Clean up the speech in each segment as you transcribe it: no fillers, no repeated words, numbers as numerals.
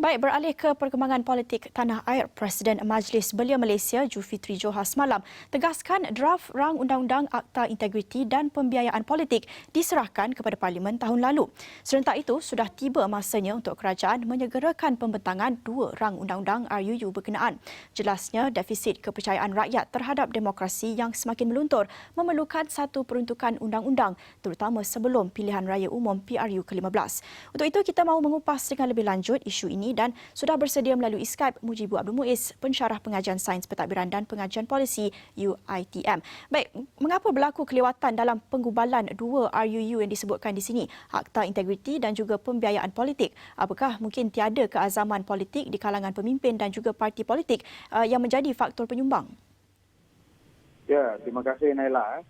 Baik, beralih ke perkembangan politik tanah air, Presiden Majlis Belia Malaysia Julfitri Johar semalam tegaskan draft rang undang-undang Akta Integriti dan Pembiayaan Politik diserahkan kepada Parlimen tahun lalu. Serentak itu, sudah tiba masanya untuk kerajaan menyegerakan pembentangan dua rang undang-undang RUU berkenaan. Jelasnya, defisit kepercayaan rakyat terhadap demokrasi yang semakin meluntur memerlukan satu peruntukan undang-undang, terutama sebelum pilihan raya umum PRU ke-15. Untuk itu, kita mahu mengupas dengan lebih lanjut isu ini dan sudah bersedia melalui Skype Mujibu Abdul Muiz, pensyarah pengajian sains pentadbiran dan pengajian polisi UiTM. Baik, mengapa berlaku kelewatan dalam penggubalan dua RUU yang disebutkan di sini, Akta Integriti dan juga Pembiayaan Politik? Apakah mungkin tiada keazaman politik di kalangan pemimpin dan juga parti politik yang menjadi faktor penyumbang? Ya, terima kasih Naila.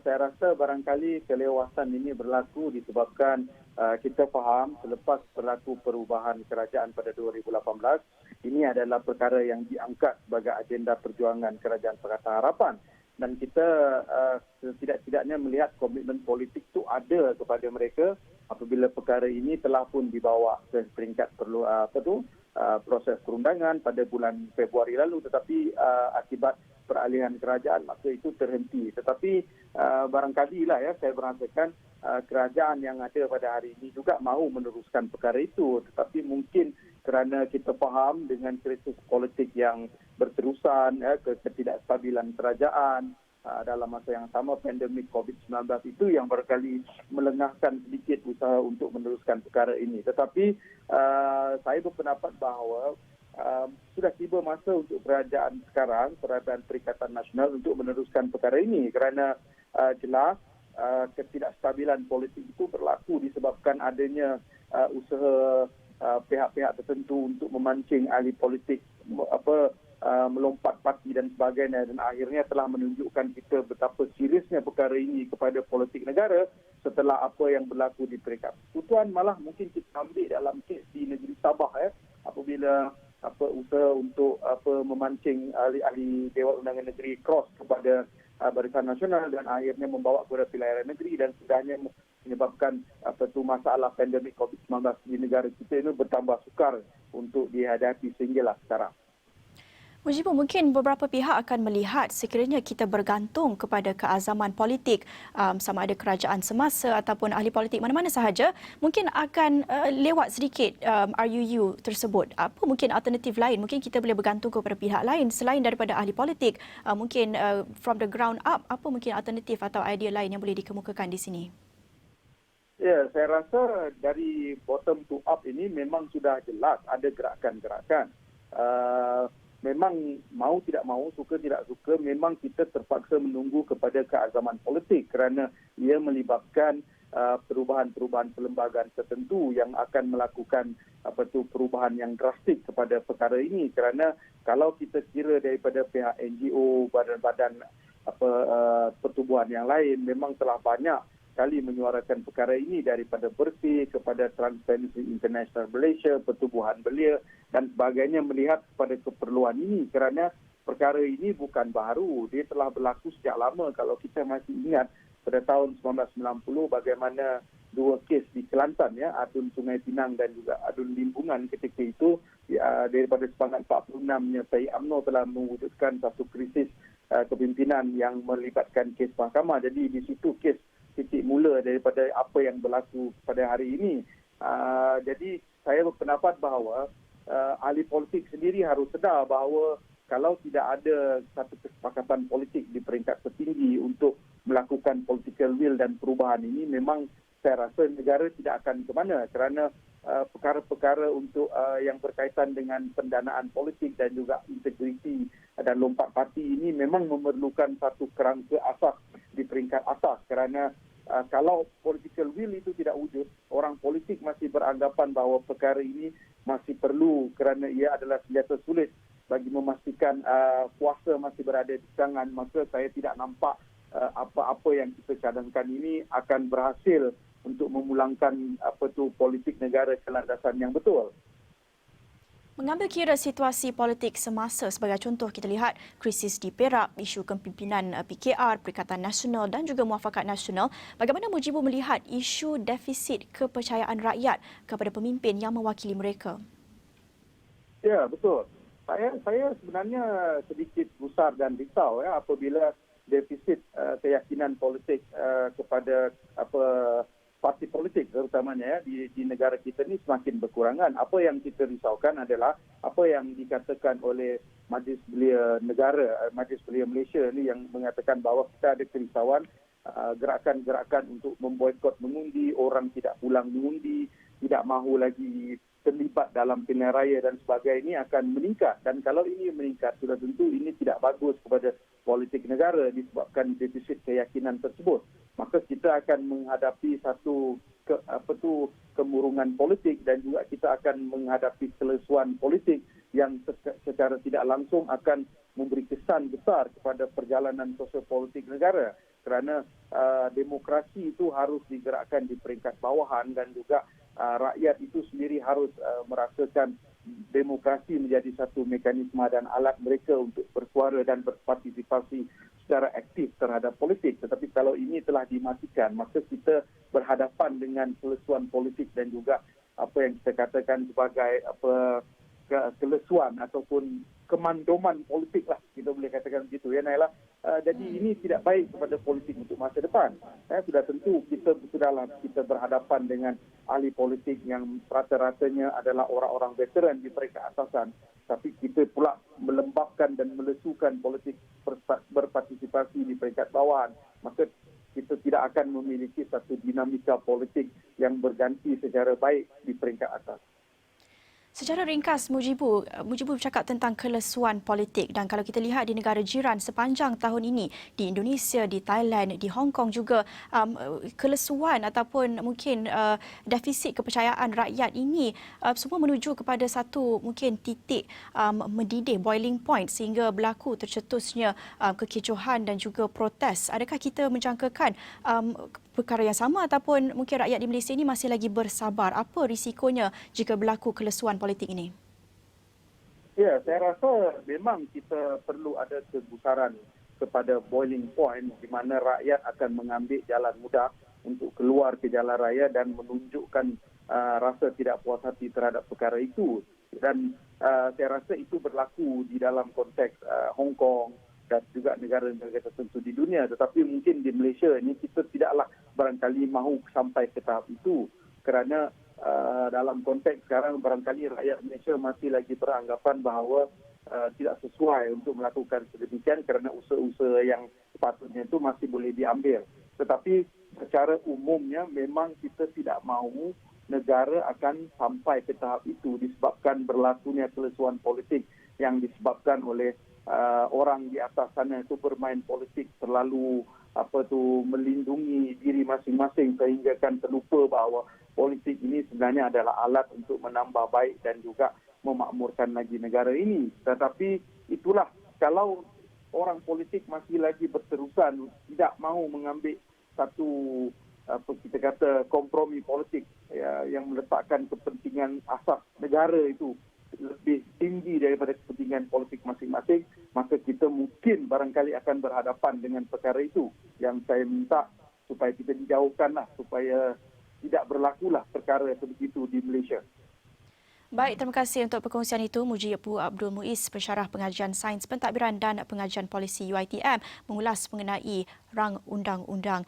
Saya rasa barangkali kelewatan ini berlaku disebabkan kita faham selepas berlaku perubahan kerajaan pada 2018, ini adalah perkara yang diangkat sebagai agenda perjuangan Kerajaan Pakatan Harapan. Dan kita setidak-tidaknya melihat komitmen politik itu ada kepada mereka apabila perkara ini telah pun dibawa ke peringkat proses perundangan pada bulan Februari lalu, tetapi akibat peralihan kerajaan maka itu terhenti. Tetapi barangkali lah ya, saya merasakan kerajaan yang ada pada hari ini juga mahu meneruskan perkara itu, tetapi mungkin kerana kita faham dengan krisis politik yang berterusan, ketidakstabilan kerajaan dalam masa yang sama pandemik COVID-19 itu yang barangkali melengahkan sedikit usaha untuk meneruskan perkara ini. Tetapi saya berpendapat bahawa sudah tiba masa untuk kerajaan sekarang, Kerajaan Perikatan Nasional untuk meneruskan perkara ini kerana jelas ketidakstabilan politik itu berlaku disebabkan adanya usaha pihak-pihak tertentu untuk memancing ahli politik melompat parti dan sebagainya, dan akhirnya telah menunjukkan kita betapa seriusnya perkara ini kepada politik negara setelah apa yang berlaku di peringkat persekutuan. Malah mungkin kita ambil dalam kes di negeri Sabah apabila usaha untuk memancing ahli-ahli Dewan Undangan Negeri cross kepada Barisan Nasional dan akhirnya membawa kepada pilihan negeri dan sudahnya menyebabkan masalah pandemik COVID-19 di negara kita ini bertambah sukar untuk dihadapi sehinggalah sekarang. Mujibu, mungkin beberapa pihak akan melihat sekiranya kita bergantung kepada keazaman politik sama ada kerajaan semasa ataupun ahli politik mana-mana sahaja, mungkin akan lewat sedikit RUU tersebut. Apa mungkin alternatif lain? Mungkin kita boleh bergantung kepada pihak lain selain daripada ahli politik. Mungkin from the ground up, apa mungkin alternatif atau idea lain yang boleh dikemukakan di sini? Ya, saya rasa dari bottom to up ini memang sudah jelas ada gerakan-gerakan. Memang mau tidak mau, suka tidak suka, memang kita terpaksa menunggu kepada keazaman politik kerana ia melibatkan perubahan-perubahan perlembagaan tertentu yang akan melakukan perubahan yang drastik kepada perkara ini. Kerana kalau kita kira daripada pihak NGO, badan-badan pertubuhan yang lain memang telah banyak kali menyuarakan perkara ini, daripada Bersih kepada Transparency International Malaysia, Pertubuhan Belia dan sebagainya, melihat kepada keperluan ini kerana perkara ini bukan baru, dia telah berlaku sejak lama. Kalau kita masih ingat pada tahun 1990 bagaimana dua kes di Kelantan, Adun Sungai Pinang dan juga Adun Limbungan, ketika itu daripada sepangat 46-nya Syed UMNO telah mewujudkan satu krisis kepimpinan yang melibatkan kes mahkamah. Jadi di situ kes titik mula daripada apa yang berlaku pada hari ini. Jadi saya berpendapat bahawa ahli politik sendiri harus sedar bahawa kalau tidak ada satu kesepakatan politik di peringkat tertinggi untuk melakukan political will dan perubahan ini, memang saya rasa negara tidak akan ke mana, kerana perkara-perkara untuk yang berkaitan dengan pendanaan politik dan juga integriti dan lompat parti ini memang memerlukan satu kerangka asas di peringkat atas, kerana kalau political will itu tidak wujud, orang politik masih beranggapan bahawa perkara ini masih perlu kerana ia adalah senjata sulit bagi memastikan kuasa masih berada di tangan, maka saya tidak nampak apa-apa yang kita cadangkan ini akan berhasil untuk memulangkan politik negara ke landasan yang betul. Mengambil kira situasi politik semasa, sebagai contoh kita lihat krisis di Perak, isu kepimpinan PKR, Perikatan Nasional dan juga Muafakat Nasional. Bagaimana Mujibu melihat isu defisit kepercayaan rakyat kepada pemimpin yang mewakili mereka? Ya, betul. Saya sebenarnya sedikit gusar dan risau ya apabila defisit keyakinan politik kepada parti politik terutamanya ya di negara kita ni semakin berkurangan. Apa yang kita risaukan adalah apa yang dikatakan oleh Majlis Belia Negara, Majlis Belia Malaysia ni yang mengatakan bahawa kita ada kerisauan gerakan-gerakan untuk memboikot mengundi, orang tidak pulang mengundi, tidak mahu lagi terlibat dalam pilihan raya dan sebagainya ini akan meningkat. Dan kalau ini meningkat, sudah tentu ini tidak bagus kepada politik negara disebabkan defisit keyakinan tersebut. Maka kita akan menghadapi satu kemurungan politik dan juga kita akan menghadapi kelesuan politik yang secara tidak langsung akan memberi kesan besar kepada perjalanan sosio-politik negara. Kerana demokrasi itu harus digerakkan di peringkat bawahan dan juga rakyat itu sendiri harus merasakan demokrasi menjadi satu mekanisme dan alat mereka untuk bersuara dan berpartisipasi secara aktif terhadap politik. Tetapi kalau ini telah dimatikan, maka kita berhadapan dengan kelesuan politik dan juga apa yang kita katakan sebagai kelesuan ataupun kemandoman politik lah, kita boleh katakan begitu ya Naila. Jadi ini tidak baik kepada politik untuk masa depan. Sudah tentu kita berhadapan dengan ahli politik yang rata-ratanya adalah orang-orang veteran di peringkat atasan. Tapi kita pula melembabkan dan melesukan politik berpartisipasi di peringkat bawahan. Maka kita tidak akan memiliki satu dinamika politik yang berganti secara baik di peringkat atas. Secara ringkas, Mujibu bercakap tentang kelesuan politik dan kalau kita lihat di negara jiran sepanjang tahun ini, di Indonesia, di Thailand, di Hong Kong juga, kelesuan ataupun mungkin defisit kepercayaan rakyat ini semua menuju kepada satu mungkin titik mendidih, boiling point sehingga berlaku tercetusnya kekecohan dan juga protes. Adakah kita menjangkakan perkara yang sama ataupun mungkin rakyat di Malaysia ini masih lagi bersabar? Apa risikonya jika berlaku kelesuan politik ini? Ya, saya rasa memang kita perlu ada kegusaran kepada boiling point di mana rakyat akan mengambil jalan mudah untuk keluar ke jalan raya dan menunjukkan rasa tidak puas hati terhadap perkara itu. Dan saya rasa itu berlaku di dalam konteks Hong Kong dan juga negara-negara tertentu di dunia. Tetapi mungkin di Malaysia ini kita tidaklah barangkali mahu sampai ke tahap itu. Kerana dalam konteks sekarang barangkali rakyat Malaysia masih lagi beranggapan bahawa tidak sesuai untuk melakukan sedemikian kerana usaha-usaha yang sepatutnya itu masih boleh diambil. Tetapi secara umumnya memang kita tidak mahu negara akan sampai ke tahap itu disebabkan berlakunya kelesuan politik yang disebabkan oleh orang di atas sana itu bermain politik terlalu melindungi diri masing-masing sehingga kan terlupa bahawa politik ini sebenarnya adalah alat untuk menambah baik dan juga memakmurkan lagi negara ini. Tetapi itulah kalau orang politik masih lagi berterusan tidak mahu mengambil satu kita kata kompromi politik yang meletakkan kepentingan asas negara itu lebih tinggi daripada kepentingan politik masing-masing, maka kita mungkin barangkali akan berhadapan dengan perkara itu. Yang saya minta supaya kita dijauhkanlah, supaya tidak berlakulah perkara sebegitu di Malaysia. Baik, terima kasih untuk perkongsian itu Mujibu Abdul Muiz, pensyarah pengajian sains pentadbiran dan pengajian polisi UiTM mengulas mengenai rang undang-undang